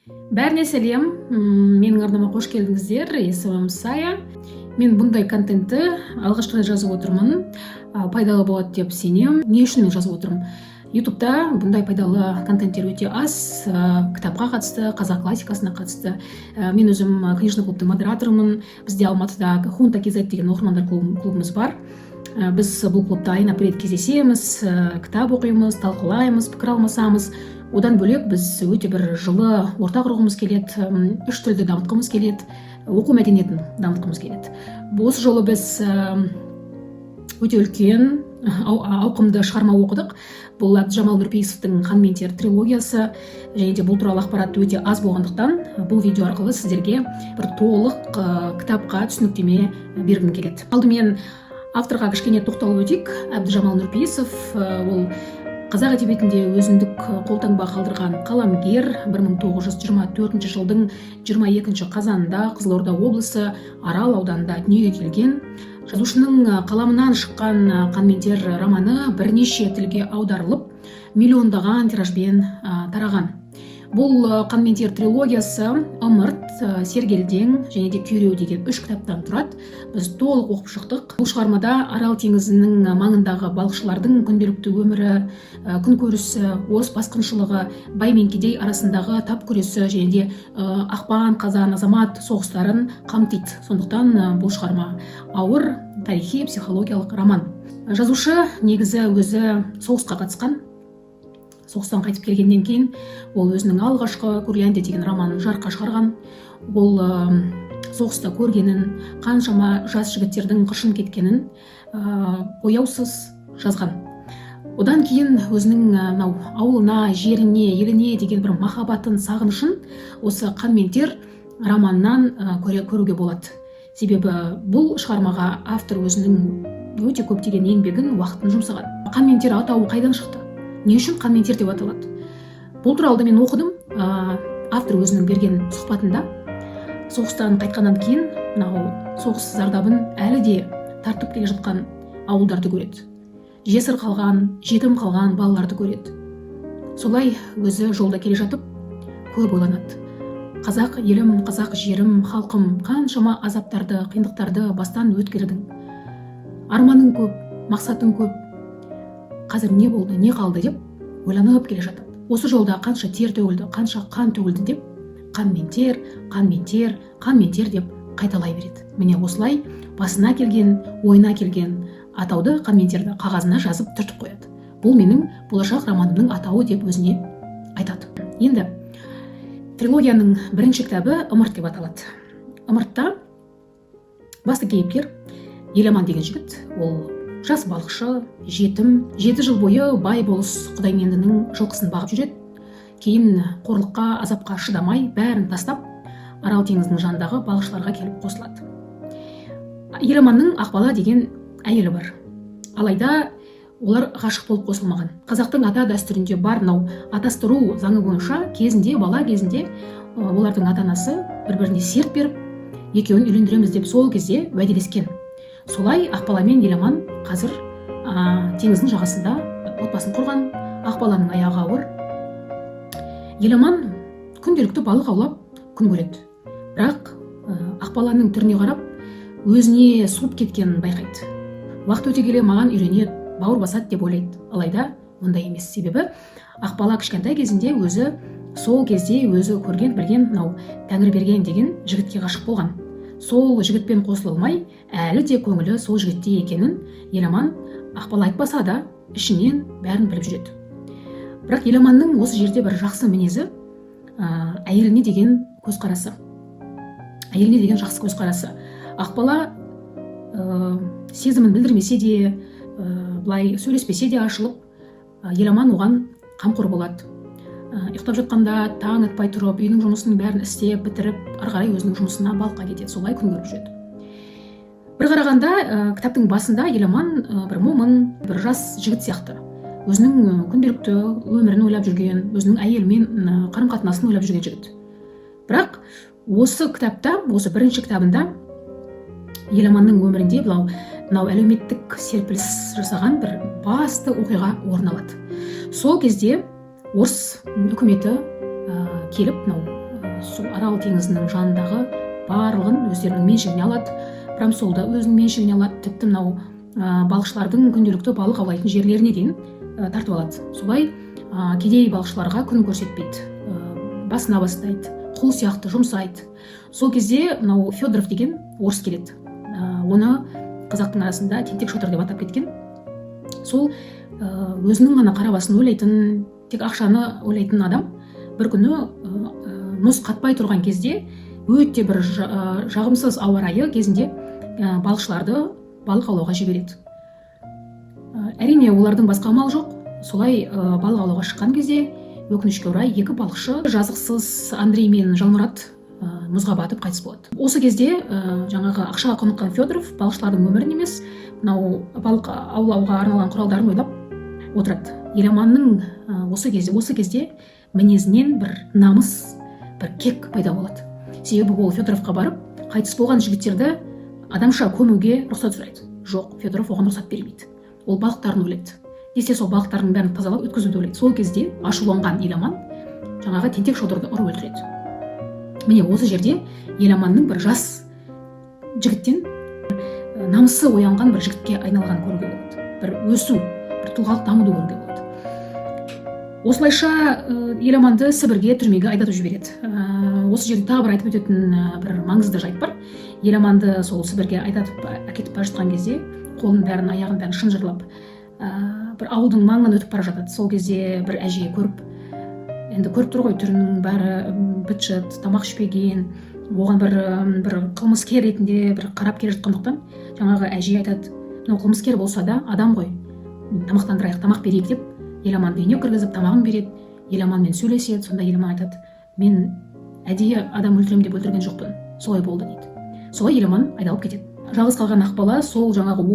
Бәріне сәлем, менің арнама қош келдіңіздер. Есімім Сая. Мен бұндай контентті алғашқы жазып отырмын. Пайдалы болады деп сенем. Не үшін мен жазып отырмын? Ютубта бұндай пайдалы контенттер өте аз. Кітапқа қатысты, қазақ классикасына қатысты. Мен өзім книжный клубтың модераторымын. Бізде Алматыда Хунта KZ деген оқырмандар клубымыз бар. Біз бұл клубта айына бір рет кездесеміз, кітап оқимыз, талқылаймыз, пікір алмасамыз. Одан бөлек біз өте бір жылы ортақ құрғымыз келеді, үш тілді дамытқымыз келеді, оқу мәдениетін дамытқымыз келеді. Осы жолы біз өте үлкен ауқымды шығарма оқыдық. Бұл Әбдіжамал Нұрпейісовтің «Қан мен тер» трилогиясы, және де бұл туралы ақпарат өте аз болғандықтан бұл видео арқылы сіздерге бір толық кітапқа түсініктеме бергім келеді. Алдымен авторға кішкене тоқталып өтейік. Әбдіжамал Нұрпейісов ол қазақ әдебиетінде өзіндік қолтаңба қалдырған қаламгер. 1924 жылдың 22 қазанында Қызылорда облысы Арал ауданында дүниеге келген. Жазушының қаламынан шыққан «Қан мен тер» романы бірнеше тілге аударылып, миллиондаған тиражбен тараған. Бұл «Қан мен тер» трилогиясы «Ымырт», «Сергелдең» және де «Күйреу» деген 3 кітаптан тұрады. Біз толық оқып шықтық. Бұл шығармада Арал теңізінің маңындағы балықшылардың күнделікті өмірі, күнкөрісі, орыс басқыншылығы, бай мен кедей арасындағы тап күресі және де ақпан, қазан, азамат соғыстарын қамтиды. Сондықтан бұл шығарма ауыр тарихи психологиялық роман. Жазушы негізі өзі соғысқа қатысқан. Соғыстан қайтып келгеннен кейін ол өзінің алғашқы «Курляндия» деген романын жарыққа шығарған. Ол соғыста көргенін, қаншама жас жігіттердің қыршын кеткенін бояусыз жазған. Одан кейін өзінің ауылына, жеріне, еліне деген бір махаббатын, сағынышын осы «Қан мен тер» романынан көруге болады. Себебі бұл шығармаға автор өзінің өте көптеген еңбегін, уақытын жұмсаған. «Қан мен тер» атауы қайдан шықты? Не үшін «Қан мен тер» деп аталады? Бұл туралы мен оқыдым. Автор өзінің берген сұхбатында соғыстан қайтқаннан кейін соғыс зардабын әлі де тартып келе жатқан ауылдарды көреді. Жесір қалған, жетім қалған балаларды көреді. Солай өзі жолда келе жатып көп ойланады. Қазақ елім, қазақ жерім, халқым қаншама азаптарды, қиындықтарды бастан өткердің. Арманың көп, мақсатың көп. Қазір не болды, не қалды деп ойланып келе жатады. Осы жолда қанша тер төгілді, қанша қан төгілді деп «Қан мен тер, қан мен тер, қан мен тер» деп қайталай береді. Міне осылай басына келген, ойына келген атауды, «Қан мен терді» қағазына жазып түртіп қояды. Бұл менің болашақ романымның атауы деп өзіне айтады. Енді трилогияның бірінші кітабы «Ымырт» деп аталады. «Ымыртта» басты кейіпкер Еламан деген жігіт. Ол жас балықшы, жетім, 7 жыл бойы бай болыс құдаймендінің жылқысын бағып жүреді. Кейін қорлыққа, азапқа шыдамай бәрін тастап, Арал теңізінің жанындағы балықшыларға келіп қосылады. Еламанның Ақбала деген әйелі бар. Алайда олар ғашық болып қосылмаған. Қазақтың ата дәстүрінде бар атастыру заңы бойынша бала кезінде олардың ата-анасы бір-біріне серт беріп, екеуін үйлендіреміз деп сол кезде уәделескен. Солай Ақбала мен Еламан қазір теңіздің жағасында отбасын құрған. Ақбаланың аяғы ауыр. Еламан күнделікті балық аулап күн көреді. Бірақ Ақбаланың түріне қарап өзіне суып кеткенін байқайды. Уақыт өте келе маған үйренеді, бауыр басады деп ойлайды. Алайда ондай емес. Себебі Ақбала кішкентай кезінде өзі сол кезде өзі көрген, білген Тәңір берген деген жігітке ғашық болған. Сол жігітпен қосылмай, әлі де көңілі сол жігітте екенін Еламан Ақбала айтпаса да ішінен бәрін біліп жүреді. Бірақ Еламанның осы жерде бір жақсы мінезі әйеліне деген көзқарасы. Әйеліне деген жақсы көзқарасы. Ақбала сезімін білдірмесе де, былай сөйлеспесе де ашылып, Еламан оған қамқор болады. Ұйықтап жатқанда таң атпай тұрып, үйдің жұмысының бәрін істеп бітіріп, ары қарай өзінің жұмысына балыққа кетеді. Солай күн көріп жүреді. Бір қарағанда кітаптың басында Еламан бір момын, бір жас жігіт сияқты. Өзінің күнделікті өмірін ойлап жүрген, өзінің әйелімен қарым-қатынасын ойлап жүрген жігіт. Бірақ осы кітапта, осы бірінші кітабында Еламанның өмірінде әлеуметтік серпіліс жасаған бір басты оқиға орын алады. Сол кезде орыс үкіметі келіп сол Арал теңізінің жанындағы барлығын өздерінің меншігіне алады. Промсолда өзінің меншігіне алады, тіпті мынау балықшылардың күнделікті балық аулайтын жерлеріне дейін тартып алады. Солай кедей балықшыларға күн көрсетпейді, басына бастайды, құл сияқты жұмсайды. Сол кезде мынау Федоров деген орыс келеді. Оны қазақтың арасында тентек шодыр деп атап кеткен. Сол өзінің ғана қара басын ойлайтын, тек ақшаны ойлайтын адам бір күні мұз қатпай тұрған кезде, өте бір жағымсыз ауа райы кезінде балықшыларды балық аулауға жібереді. Әрине олардың басқа амалы жоқ. Солай балық аулауға шыққан кезде өкінішке орай екі балықшы, жазықсыз Андрей мен Жалмұрат, мұзға батып қайтыс болады. Осы кезде жаңағы ақшаға құныққан Федоров балықшылардың өмірін емес, мынау балық аулауға арналған құралдарын ойлап отырады. Еламанның осы кезде мінезінен бір намыс, бір кек пайда болады. Себебі ол Федоровқа барып, қайтыс болған жігіттерді адамша көмуге рұқсат сұрайды. Жоқ, Федоров оған рұқсат бермейді. Ол балықтарын ойлайды. Десе сол балықтардың бәрін тазалап өткізуді ойлайды. Сол кезде ашуланған Еламан жаңағы тентек шодырды ұрып өлтіреді. Міне осы жерде Еламанның бір жас жігіттен намысы оянған бір жігітке айналған көруге болады. Бір өсу, бір тұлғалық дамуды көруге болады. Осылайша Еламанды Сібірге, түрмеге айдатып жібереді. Осы жерде тағы бір айтып өтетін бір маңызды жайт бар. Еламанды сол Сібірге айдатып әкетіп бара жатқан кезде қолын бәрін, аяғын бәрін шынжырлап бір ауылдың маңынан өтіп бара жатады. Сол кезде бір әже көріп, енді көріп тұр ғой, түрінің бәрі быт-шыт, тамақ ішпеген, оған бір қылмыскер ретінде бір қарап келе жатқандықтан жаңағы әже айтады: "Мынау қылмыскер болса да адам ғой, тамақтандырайық, тамақ берейік" деп Еламанды үйіне кіргізіп тамағын береді. Еламанмен сөйлеседі. Сонда Еламан айтады: "Мен әдейі адам өлтіремін деп өлтірген жоқпын, солай болды" дейді. Солай Еламан айдалып кетеді. Жалғыз қалған Ақбала сол жаңағы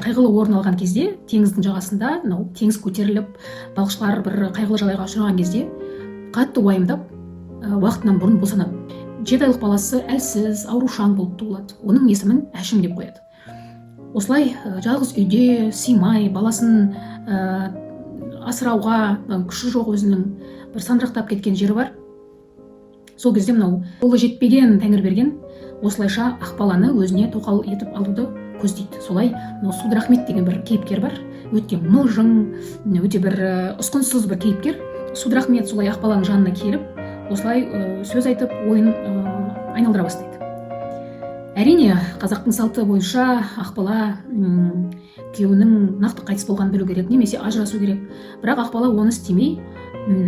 қайғылы орын алған кезде, теңіздің жағасында, мынау теңіз көтеріліп, балықшылар бір қайғылы жағдайға ұшыраған кезде қатты уайымдап, уақытынан бұрын босанады. 7 айлық баласы әлсіз, аурушаң болып туылады. Оның есімін Әшім деп қояды. Осылай жалғыз үйде сыймай, баласын асырауға күші жоқ өзінің, бір сандырақтап кеткен жері бар. Сол кезде мынау қолы жетпеген Тәңірберген осылайша Ақбаланы өзіне тоқал етіп алуды көздейді. Солай Судырахмет деген бір кейіпкер бар. Өте мылжың, өте бір ұсқынсыз бір кейіпкер. Судырахмет солай Ақбаланың жанына келіп, осылай сөз айтып, ойын айналдыра бастайды. Әрине, қазақтың салты бойынша Ақбала күйеуінің нақты қайтыс болғанын білу керек, немесе ажырасу керек. Бірақ Ақбала оны істемей,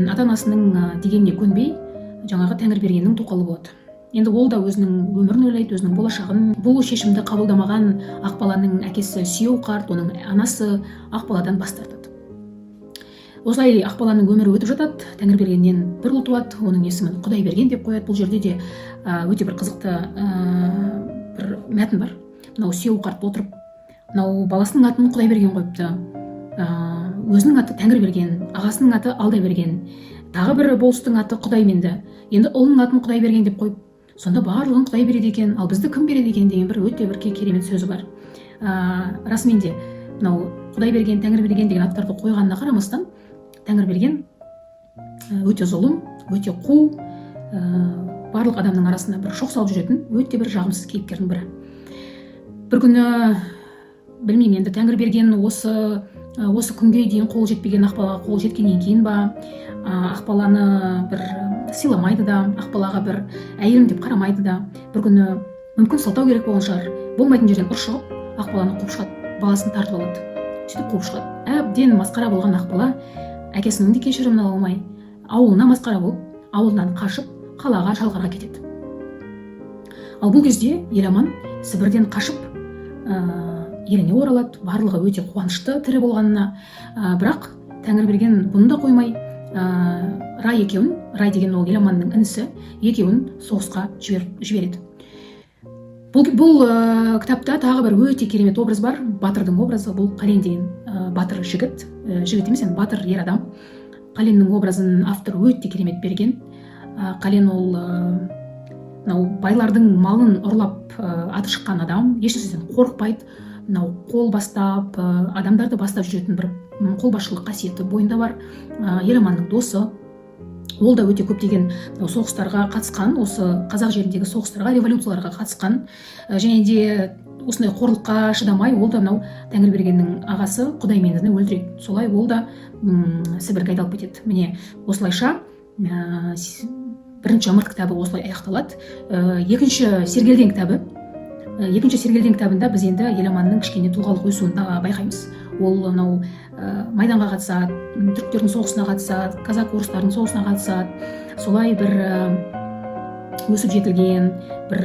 ата-анасының дегеніне көнбей, жаңағы Тәңірбергеннің тоқалы болады. Енді ол да өзінің өмірін ойлайды, өзінің болашағын. Бұл шешімді қабылдамаған Ақбаланың әкесі Сүйеу қарт, оның анасы Ақбаладан бас тартады. Осылай Ақбаланың өмірі өтіп жатады. Тәңірбергеннен бір ұл туады, оның есімін Құдайберген деп қояды. Бұл жерде де өте бір қызықты бір мәтін бар. Мынау Сүйеу қарт отырып, мынау баласының атын Құдайберген қойыпты, өзінің аты Тәңірберген, ағасының аты Алдайберген, тағы бір болыстың аты Құдайменді, енді ұлының атын Құдайберген деп қойып, сонда барлығын Құдай береді екен, ал бізді кім береді екен деген бір өте бір керемет сөзі бар. Расымен де мынау Құдайберген, Тәңірберген деген аттарды қойғанына қарамастан, Тәңірберген өте зұлым, өте қу, барлық адамның арасында бір шоқ салып жүретін өте бір жағымсыз кейіпкердің бірі. Бір күні, білмеймін енді, Тәңірберген осы күнге дейін қол жетпеген Ақбалаға қол жеткеннен кейін ба, Ақбаланы бір сыйламайды да, Ақбалаға бір әйелім деп қарамайды да. Бір күні мүмкін сылтау керек болған шығар, болмайтын жерден ұрып шығып, Ақбаланы қуып шығады, баласын тартып алады. Сөйтіп қуып шығады. Әбден масқара болған Ақбала әкесінің де кешірімін ала алмай, ауылына масқара болып, ауылынан қашып, қалаға, шалғарға кетеді. Ал бұл кезде Еламан Сібірден қашып еліне оралады. Барлығы өте қуанышты тірі болғанына. Бірақ Тәңірберген бұны да қоймай, Рай деген ол Еламанның інісі, екеуін соғысқа жібереді. Бұл кітапта тағы бір өте керемет образ бар, батырдың образы. Бұл Қален деген батыр жігіт емес, енді батыр ер адам. Қаленнің образын автор өте керемет берген. Қален ол байлардың малын ұрлап аты шыққан адам, ешнәрседен қорықпайды. Қол бастап, адамдарды бастап жүретін бір қолбасшылық қасиеті бойында бар. Еламанның досы, ол да өте көптеген соғыстарға қатысқан, осы қазақ жеріндегі соғыстарға, революцияларға қатысқан, және де осындай қорлыққа шыдамай ол да мынау Тәңірбергеннің ағасы Құдаймендіні өлтіреді. Солай ол да Сібірге айдалып кетеді. Міне осылайша бірінші ымырт кітабы осылай аяқталады. Екінші Сергелдең кітабында біз енді Еламанның кішкене тұлғалық өсуін байқаймыз. Ол мынау майданға қатысады, түріктердің соғысына қатысады, казак орыстардың соғысына қатысады. Солай бір өсіп жетілген, бір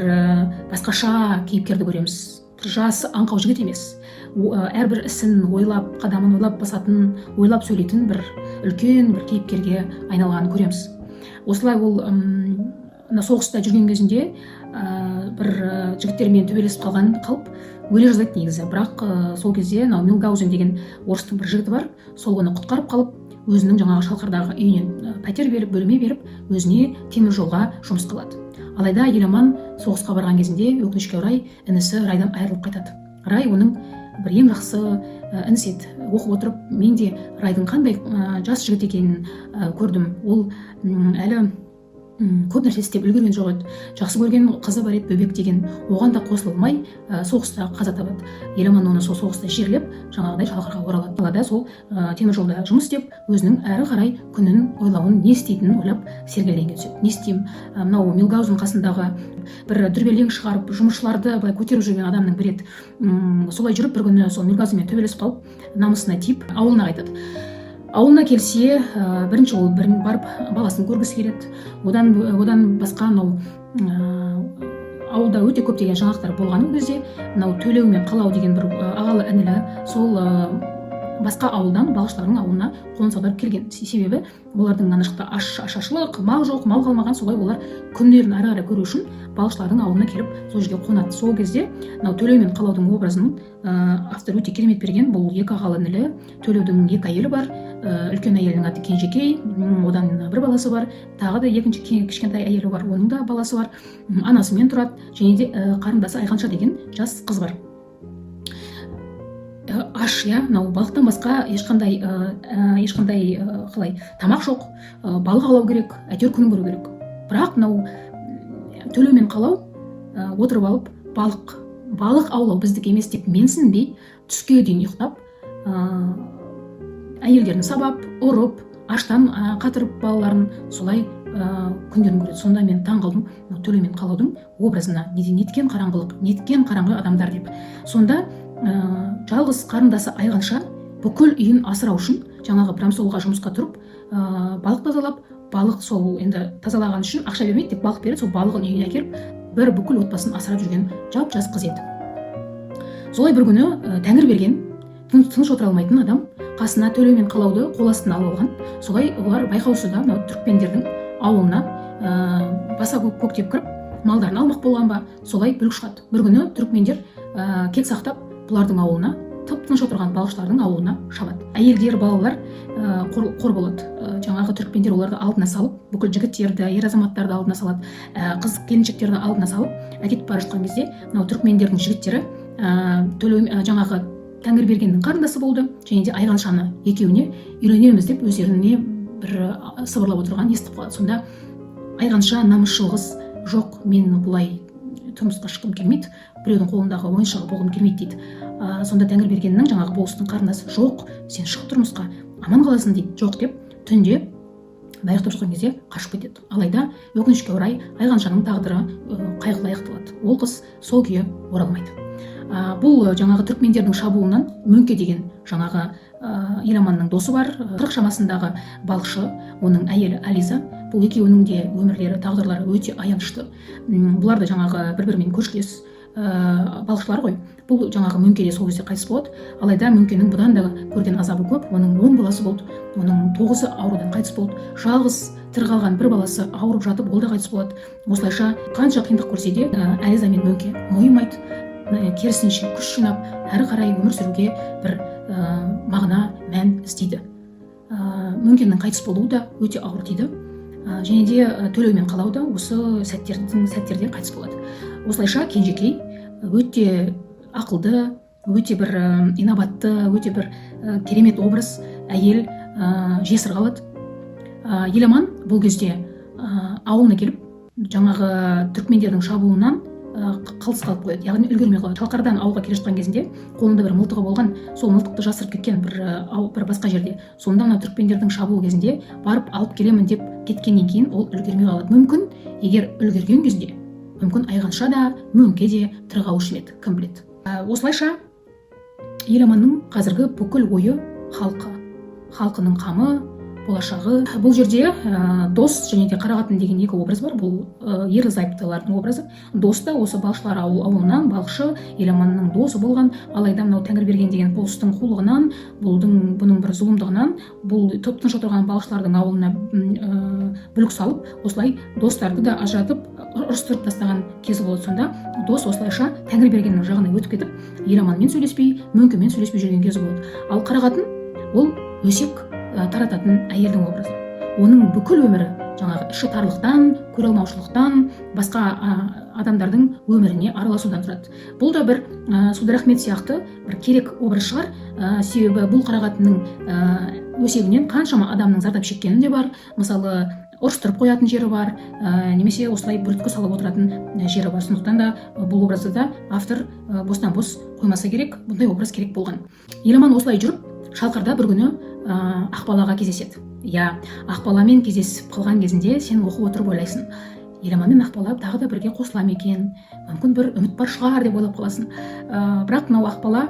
басқаша кейіпкерді көреміз. Жас аңқау жігіт емес. Әрбір ісін ойлап, қадамын ойлап басатын, ойлап сөйлейтін бір үлкен бір кейіпкерге айналғанын көреміз. Осылай ол соғыста жүрген кезінде бір жігіттермен төбелесіп қалып өле жаздайды негізі. Бірақ сол кезде Мюнхгаузен деген орыстың бір жігіті бар, сол оны құтқарып қалып, өзінің жаңағы Шалқардағы үйінен пәтер беріп, бөлме беріп, өзіне темір жолға жұмысқа алады. Алайда Еламан соғысқа барған кезінде өкінішке орай інісі Райдан айырылып қайтады. Рай оның бір ең жақсы інісі еді. Оқып отырып, мен де Райдың қандай жас жігіт екенін көрдім. Ол әлі көп нәрсе істеп үлгерген жоқ еді. Жақсы көрген қызы бар еді, Бөбек деген. Оған да қосылмай соғыста қаза табады. Еламан оны сол соғыста жерлеп, жаңағыдай Шалқарға оралады. Қалада сол темір жолда жұмыс істеп, өзінің әрі қарай күнін ойлауын, не істейтінін ойлап Сергелдеңге түседі. Не істеймін? Мынау Мюнхгаузен қасындағы бір дүрбелең шығарып, жұмысшыларды былай көтеріп жүрген адамның бірі еді. Солай жүріп бір күні сол Мюнхгаузенмен төбелесіп қалып, намысына тиіп, ауылына қайтады. Ауылына келсе, бірінші ол барып баласын көргісі келеді. Одан басқа ауылда өте көптеген жаңалықтар болған кезде, Төлеу мен Қалау деген бір ағалы інілі сол басқа ауылдан балықшылардың ауылына қоныс аударып келген. Себебі олардың ана жақта ашаршылық, мал жоқ, мал қалмаған, солай олар күндерін ары қарай көру үшін балықшылардың ауылына келіп сол жерге қонады. Сол кезде Төлеу мен Қалаудың образын автор өте керемет берген. Бұл екі ағалы інілі, Төлеудің екі әйелі бар, үлкен әйелінің аты Кенжекей, одан бір баласы бар, тағы да екінші кішкентай әйелі бар, оның да баласы бар, анасымен тұрады, және де қарындасы Айғанша деген жас қыз бар. Аш, балықтан басқа ешқандай қалай тамақ жоқ, балық аулау керек, әйтеуір күнін көру керек. Бірақ Төлеу мен Қалау отырып алып, балық аулау біздік емес деп менсінбей, түске дейін ұйықтап, әйелдерін сабап, ұрып, аштан қатырып балаларын, солай күндерін көреді. Сонда мен таң қалдым Төлеу мен Қалаудың образына. Неткен қараңғы адамдар деп. Сонда жалғыз қарындасы Айғанша бүкіл үйін асырау үшін жаңағы промсолға жұмысқа тұрып, балық тазалап, балық сол енді тазалаған үшін ақша бермейді, тек балық береді, сол балығын үйіне әкеліп, бір бүкіл отбасын асырап жүрген жап-жас қыз еді. Солай бір күні Тәңірберген, тыныш отыра алмайтын адам, қасына Төлеу мен Қалауды қол астына алып алған. Солай олар байқаусызда түрікпендердің ауылына баса көктеп кіріп, малдарын алмақ болған ба, солай бүлік шығады. Бір күні түрікмендер кек сақтап, бұлардың ауылына, тып-тыныш отырған балықшылардың ауылына шабады. Әйелдер, балалар қор болады. Жаңағы түрікпендер оларды алдына салып, бүкіл жігіттерді, ер азаматтарды алдына салады, қыз келіншектерді алдына салып, әкетіп бара жатқан кезде, түрікмендердің жігіттері жаңағы Тәңірбергеннің қарындасы болды, және де Айғаншаны екеуіне үйленеміз деп өздеріне бір сыбырлап отырған естіп қалады. Сонда Айғанша намысшыл, жоқ, мен бұлай тұрмысқа шыққым келмейді, біреудің қолындағы ойыншығы болғым келмейді дейді. Сонда Тәңірбергеннің жаңағы болыстың қарындасы, жоқ, сен шық тұрмысқа, аман қаласың дейді. Жоқ деп, түнде байықтап жатқан кезде қашып кетеді. Алайда өкінішке орай Айғаншаның тағдыры қайғылы аяқталады. Ол қыз сол күйі оралмайды. Бұл жаңағы түрікмендердің шабуылынан Мөңке деген жаңағы Еламанның досы бар, 40 шамасындағы балықшы, оның әйелі Ализа. Бұл екеуінің де өмірлері, тағдырлары өте аянышты. Бұлар да жаңағы бір-бірімен көршілес балықшылар ғой. Бұл жаңағы Мөңке де сол кезде қайтыс болады. Алайда Мөңкенің бұдан да көрген азабы көп. Оның 10 баласы болды. Оның 9-ы аурудан қайтыс болды. Жалғыз тірі қалған бір баласы ауырып жатып, ол да қайтыс болады. Осылайша қанша қиындық көрсе де, Ализа мен Мөңке мойымайды. Керісінше күш жинап, әрі қарай өмір сүруге бір мағына, мән іздейді. Мөңкенің қайтыс болуы да өте ауыр тиді. Және де Төлеу мен Қалау да осы сәттерде қайтыс болады. Осылайша Кенжекей өте ақылды, өте бір инабатты, өте бір керемет образ әйел жесір қалады. Еламан бұл кезде ауылына келіп жаңағы түркмендердің шабуылынан қалыс қалып қояды, яғни үлгермей қалады. Шалқардан ауылға келе жатқан кезінде қолында бір мылтығы болған, сол мылтықты жасырып кеткен бір басқа жерде. Сонда мына түркмендердің шабуыл кезінде барып алып келемін деп кеткеннен кейін ол үлгермей қалады. Мүмкін егер үлгерген кезде мүмкін Айғанша да мөңке де тірі қалушы еді, кім біледі. Осылайша Еламанның қазіргі бүкіл ойы халқының қамы, болашағы. Бұл жерде дос және де қарақатын деген екі образ бар. Бұл ерлі-зайыптылардың образы. Дос та осы балықшылар ауылынан балықшы Еламанның досы болған, алайда мынау Тәңірберген деген болыстың қулығынан, бұның бір зұлымдығынан, бұл тыныш отырған балықшылардың ауылына бүлік салып, осылай достарды да ажыратып ұрыстырып тастаған кезі болды. Сонда дос осылайша Тәңірбергеннің жағына өтіп кетіп, Еламанмен сөйлеспей, мөңкемен сөйлеспей жүрген кезі болды. Ал қарақатын ол өсек тарататын әйелдің образы. Оның бүкіл өмірі жаңағы іші тарлықтан, көре алмаушылықтан, басқа адамдардың өміріне араласудан тұрады. Бұл да бір Судар Ахмет сияқты бір керек образ шығар. Себебі бұл қарақатынның өсегінен қаншама адамның зардап шеккені де бар. Мысалы, ұрыстырып қоятын жері бар, немесе осылай бүрткі салып отыратын жері бар. Сондықтан да бұл образды да автор бостан-бос қоймаса керек, бұндай образ керек болған. Еламан осылай жүріп, Шалқарда бір күні Ақбалаға кездеседі. Ақбаламен кездесіп қалған кезінде сен оқып отырып ойлайсың, Еламан мен Ақбала тағы да бірге қосыла ма екен, мүмкін бір үміт бар шығар деп ойлап қаласың. Бірақ мынау Ақбала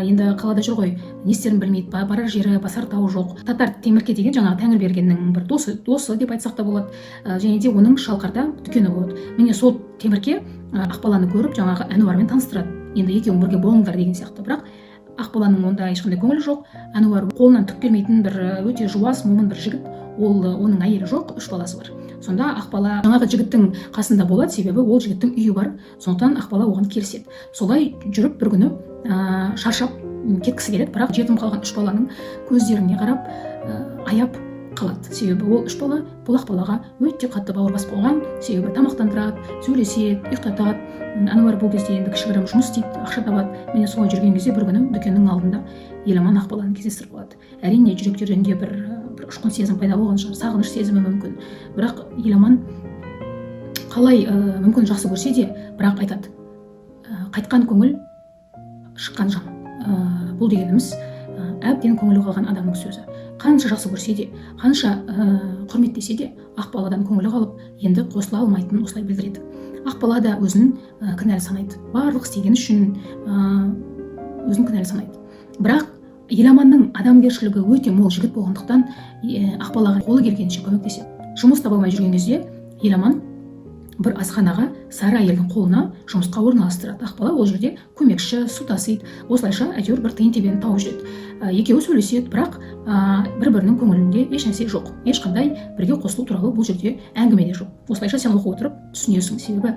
енді қалада жүр ғой, не істерін білмейді, барар жері, басар тауы жоқ. Татар Темірке деген жаңағы Тәңірбергеннің бір досы деп айтсақ та болады. Және де оның Шалқарда дүкені болады. Міне сол Темірке Ақбаланы көріп жаңағы Әнуармен таныстырады. Енді екеуің бірге болыңдар деген сияқты. Бірақ Ақбаланың онда ешқандай көңілі жоқ. Әнуар қолынан түк келмейтін бір өте жуас, момын бір жігіт. Оның әйелі жоқ, 3 баласы бар. Сонда Ақбала жаңағы жігіттің қасында болады, себебі ол жігіттің үйі бар. Сондықтан Ақбала оған келіседі. Солай жүріп бір күні шаршап кеткісі келеді, бірақ жетім қалған 3 баланың көздеріне қарап аяп қалады. Себебі ол 3 бала бұл Ақбалаға өте қатты бауырбас болған. Себебі тамақтандырады, сөйлеседі, ұйықтатады. Әнуар бұл кезде енді кішігірім жұмыс істейді, ақша табады. Міне солай жүрген кезде бір күні дүкеннің алдында Еламан Ақбаланы кездестіріп қалады. Әрине жүректерінде бір ұшқын сезім пайда болған шығар, сағыныш сезімі мүмкін. Бірақ Еламан қалай мүмкін жақсы көрсе де, бірақ айтады, қайтқан көңіл, шыққан жан. Бұл дегеніміз әбден көңілі қалған адамның сөзі. Қанша жақсы көрсе де, қанша құрметтесе де, Ақбаладан көңілі қалып, енді қосыла алмайтынын осылай білдіреді. Ақбала да өзін кінәлі санайды. Барлық істеген үшін өзін кінәлі санайды. Бірақ Еламанның адамгершілігі өте мол жігіт болғандықтан Ақбалаға қолы келгенше көмектеседі. Жұмыс таба алмай жүрген кезде Еламан бір асханаға сары әйелдің қолына жұмысқа орналастырады. Ақбала ол жерде көмекші, су тасиды. Осылайша әйтеуір бір тиын тебен тауып жүреді. Екеуі сөйлеседі, бірақ бір-бірінің көңілінде ешнәрсе жоқ. Ешқандай бірге қосылу туралы бұл жерде әңгіме де жоқ. Осылайша сен оқып отырып түсінесің. Себебі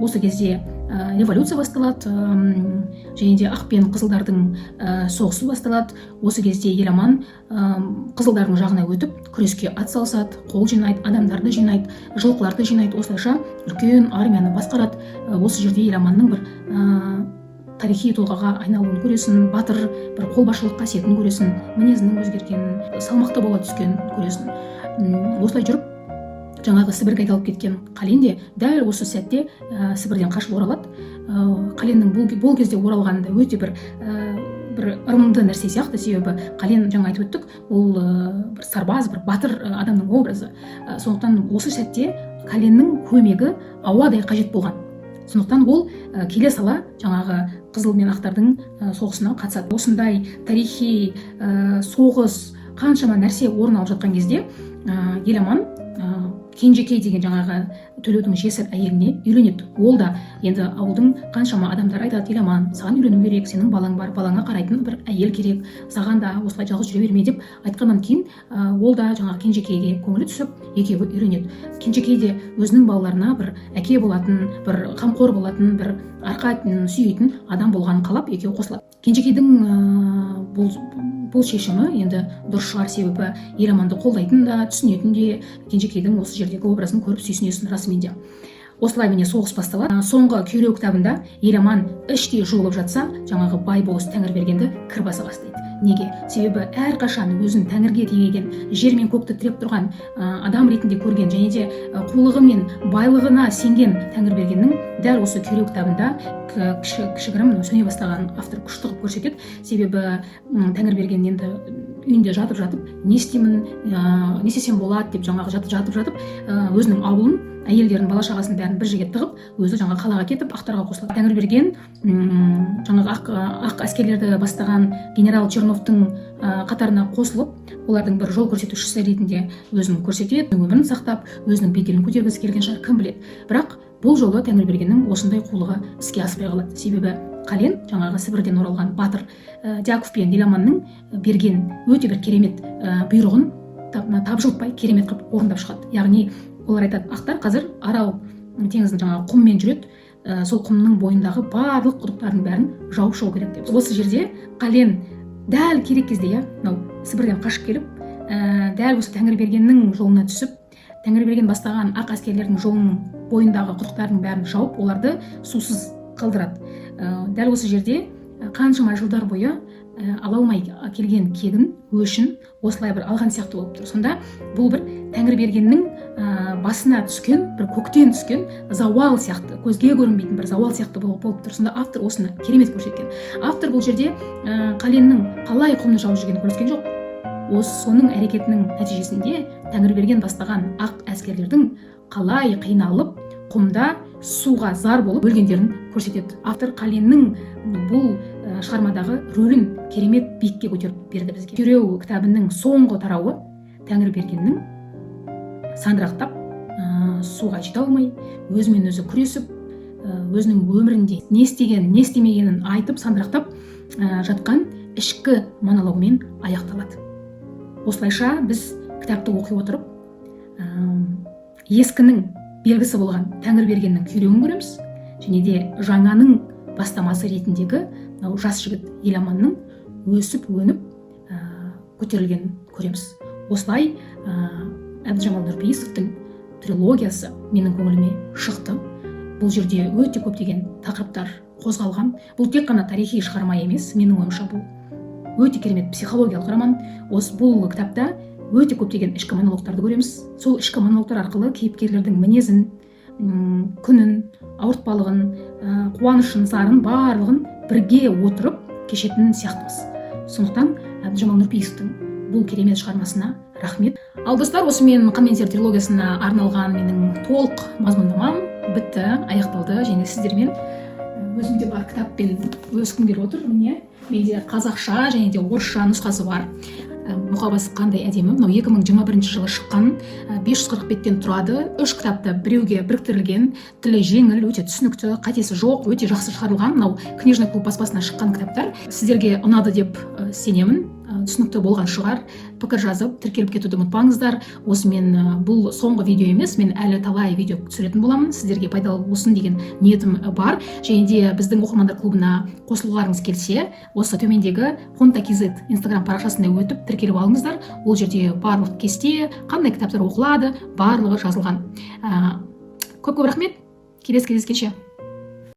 осы кезде революция басталады, және де ақ пен қызылдардың соғысы басталады. Осы кезде Еламан қызылдардың жағына өтіп күреске ат салысады, қол жинайды, адамдарды жинайды, жылқыларды жинайды. Осылайша үлкен армияны басқарады. Осы жерде Еламанның бір тарихи тұлғаға айналуын көресің, батыр бір қолбасшылық қасиетін көресің, мінезінің өзгергенін, салмақты бола түскенін көресің. Осылай жүріп, жаңағы Сібірге айдалып кеткен Қален де дәл осы сәтте Сібірден қашып оралады. Қаленнің бұл кезде оралғанында өте бір ырымды нәрсе сияқты, себебі Қален жаңа айтып өттік, ол бір сарбаз, бір батыр адамның образы. Сондықтан осы сәтте Қаленнің көмегі ауадай қажет болған. Сондықтан ол келе сала жаңағы қызыл мен ақтардың соғысына қатысады. Осындай тарихи соғыс, қаншама нәрсе орын алып жатқан кезде Еламан Кенжекей деген жаңағы Төлеудің жесір әйеліне үйленеді. Ол да енді ауылдың қаншама адамдар айтады, Еламан, саған үйлену керек, сенің балаң бар, балаңа қарайтын бір әйел керек, саған да осылай жалғыз жүре берме деп айтқаннан кейін ол да жаңағы Кенжекейге көңілі түсіп, екеуі үйленеді. Кенжекей де өзінің балаларына бір әке болатын, бір қамқор болатын, бір арқа сүйейтін адам болғанын қалап, екеуі қосылады. Кенжекейдің бұл шешімі енді дұрыс шығар, себебі Еламанды қолдайтын да, түсінетін де, Кенжекейдің осы жердегі образын көріп сүйсінесің расымен де. Осылай міне соғыс басталады. Соңғы Күйреу кітабында Еламан іштей жуылып жатса, жаңағы бай болыс Тәңірбергенді кір баса бастайды. Неге? Себебі әрқашан өзін тәңірге теңеген, жер мен көкті тіреп тұрған адам ретінде көрген және де қулығы мен байлығына сенген Тәңірбергеннің дәл осы Күйреу кітабында кішігірім сөне бастаған автор күшті қылып көрсетеді. Себебі Тәңірберген енді үйінде жатып не істеймін, не істесем болады деп жаңағы жатып өзінің ауылын, әйелдерін, бала шағасын бәрін бір жерге тығып, өзі жаңағы қалаға кетіп ақтарға қосылады. Тәңірберген жаңағы ақ әскерлерді бастаған генерал Черновтың қатарына қосылып, олардың бір жол көрсетушісі ретінде өзін көрсетеді, өмірін сақтап, өзінің беделін көтергісі келген шығар, кім біледі. Бірақ бұл жолы Тәңірбергеннің осындай қулығы іске аспай қалады. Себебі Қален, жаңағы Сібірден оралған батыр Дьяков пен Еламанның берген өте бір керемет бұйрығын тапжылтпай керемет қылып орындап шығады. Яғни олар айтады, ақтар қазір Арал теңізінің жаңағы құммен жүреді, сол құмның бойындағы барлық құдықтардың бәрін жауып шығу керек деп. Осы жерде Қален дәл керек кезде, Сібірден қашып келіп, дәл осы Тәңірбергеннің жолына түсіп, Тәңірберген бастаған ақ әскерлердің жолының бойындағы құдықтардың бәрін жауып, оларды сусыз қалдырады. Дәл осы жерде қаншама жылдар бойы ала алмай келген кегін, өшін осылай бір алған сияқты болып тұр. Сонда бұл бір Тәңірбергеннің басына түскен, бір көктен түскен зауал сияқты, көзге көрінбейтін бір зауал сияқты болып тұр. Сонда автор осыны керемет көрсеткен. Автор бұл жерде Қаленнің қалай құмны жауып жүргенін көрсеткен жоқ. Соның әрекетінің нәтижесінде Тәңірберген бастаған ақ әскерлердің қалай қиналып, құмда суға зар болып өлгендерін көрсетеді. Автор Қаленнің бұл шығармадағы рөлін керемет биікке көтеріп берді бізге. Күйреу кітабының соңғы тарауы Тәңірбергеннің сандырақтап, суға жете алмай, өзімен өзі күресіп, өзінің өмірінде не істеген, не істемегенін айтып, сандырақтап жатқан ішкі монологымен аяқталады. Осылайша біз кітапты оқи отырып, ескінің белгісі болған Тәңірбергеннің күйреуін көреміз, және де жаңаның бастамасы ретіндегі жас жігіт Еламанның өсіп-өніп көтерілгенін көреміз. Осылай Әбдіжамал Нұрпейісовтың трилогиясы менің көңіліме шықты. Бұл жерде өте көптеген тақырыптар қозғалған. Бұл тек қана тарихи шығарма емес, менің ойымша бұл өте керемет психологиялық роман. Бұл кітапта өте көптеген ішкі монологтарды көреміз. Сол ішкі монологтар арқылы кейіпкерлердің мінезін, күнін, ауыртпалығын, қуанышын, зарын барлығын бірге отырып кешетін сияқтымыз. Сондықтан Әбдіжамал Нұрпейісовтің бұл керемет шығармасына рахмет. Ал достар, осымен Қан мен тер трилогиясына арналған менің толық мазмұндамам бітті, аяқталды. Және сіздермен өзімде бар кітаппен бөліскім келіп отыр. Менде қазақша және де орысша нұсқасы бар. Мұқабасы қандай әдемі. Мынау 2021 жылы шыққан, 540 беттен тұрады. 3 кітапта біреуге біріктірілген, тілі жеңіл, өте түсінікті, қатесі жоқ, өте жақсы шығарылған. Мынау Книжный клуб баспасынан шыққан кітаптар. Сіздерге ұнады деп сенемін. Түсінікті болған шығар. Пікір жазып, тіркеліп кетуді ұмытпаңыздар. Осымен бұл соңғы видео емес, мен әлі талай видео түсіретін боламын. Сіздерге пайдалы болсын деген ниетім бар. Және де біздің оқырмандар клубына қосылғыларыңыз келсе, осы төмендегі Хонта.kz Instagram парақшасына өтіп тіркеліп алыңыздар. Ол жерде барлық кесте, қандай кітаптар оқылады, барлығы жазылған. Көп рахмет. Келесі кездескенше.